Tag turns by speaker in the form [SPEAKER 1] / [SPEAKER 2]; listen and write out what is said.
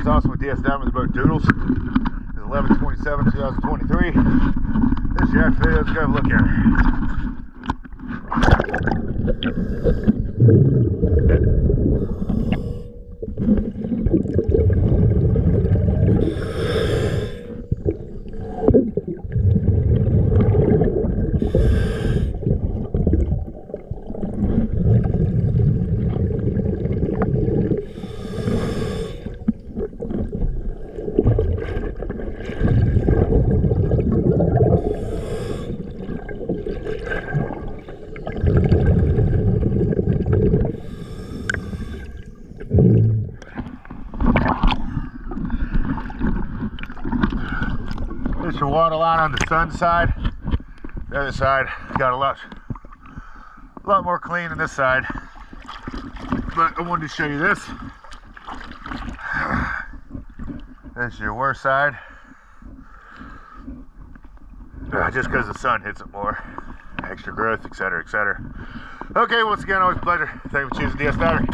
[SPEAKER 1] is awesome with DS Diamond, the boat Doodles. It's 11/27/2023. This is your video. Let's go have a look at There's your water line on the sun side. The other side got a lot more clean than this side. But I wanted to show you this. This is your worst side. Just because the sun hits it more. Extra growth, etc., etc. Okay, once again, always a pleasure. Thank you for choosing DS Diamond.